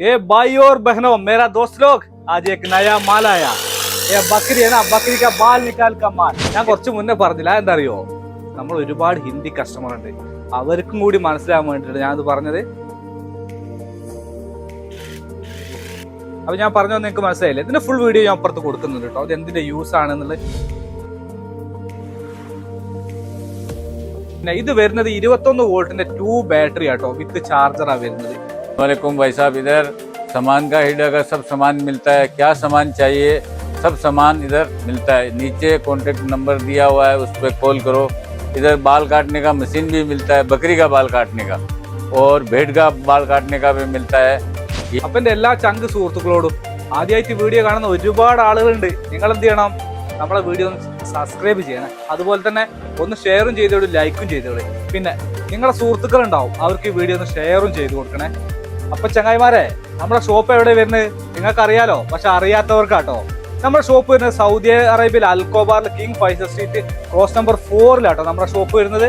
ए भाई और बहनों, मेरा दोस्त लोग आज एक नया माल आया. ये बकरी है ना, बकरी का बाल निकाल का माल. ഞാൻ കുറച്ച് മുന്നേ പറഞ്ഞില്ല, എന്താ അറിയോ, നമ്മൾ ഒരുപാട് ഹിന്ദി കസ്റ്റമർ ഉണ്ട്, അവർക്കും കൂടി മനസ്സിലാവാൻ വേണ്ടിയിട്ട് ഞാനത് പറഞ്ഞത്. അപ്പൊ ഞാൻ പറഞ്ഞു നിങ്ങൾക്ക് മനസ്സിലായില്ലേ? ഇതിന്റെ ഫുൾ വീഡിയോ ഞാൻ അപ്പുറത്ത് കൊടുക്കുന്നുണ്ട് കേട്ടോ, അത് എന്തിന്റെ യൂസ് ആണെന്നുള്ളത്. പിന്നെ ഇത് വരുന്നത് 21 വോൾട്ടിന്റെ 2 ബാറ്ററി ആട്ടോ, വിത്ത് ചാർജറാ വരുന്നത്. वालेकुम भाई साहब, इधर सामान का हिड अगर सब सामान मिलता है, क्या सामान चाहिए सब सामान इधर मिलता है. नीचे कॉन्टेक्ट नंबर दिया हुआ है, उस पर कॉल करो. इधर बाल काटने का मशीन भी मिलता है, बकरी का बाल काटने का और भेड़ का बाल काटने का भी मिलता है. അപ്പൊ എന്റെ എല്ലാ ചങ്ക് സുഹൃത്തുക്കളോടും, ആദ്യമായിട്ട് വീഡിയോ കാണുന്ന ഒരുപാട് ആളുകളുണ്ട്, നിങ്ങൾ എന്ത് ചെയ്യണം, നമ്മളെ വീഡിയോ ഒന്ന് സബ്സ്ക്രൈബ് ചെയ്യണം, അതുപോലെ തന്നെ ഒന്ന് ഷെയറും ചെയ്തോളൂ, ലൈക്കും ചെയ്തോളൂ. പിന്നെ നിങ്ങളുടെ സുഹൃത്തുക്കൾ ഉണ്ടാവും, അവർക്ക് ഈ വീഡിയോ ഒന്ന് ഷെയറും ചെയ്ത് കൊടുക്കണേ. അപ്പൊ ചങ്ങായിമാരെ, നമ്മുടെ ഷോപ്പ് എവിടെ വരുന്നത് നിങ്ങൾക്ക് അറിയാലോ, പക്ഷെ അറിയാത്തവർക്കാട്ടോ. നമ്മുടെ ഷോപ്പ് വരുന്നത് സൗദി അറേബ്യയിൽ അൽക്കോബാറിൽ King Faisal Street cross number 4 നമ്മുടെ ഷോപ്പ് വരുന്നത്.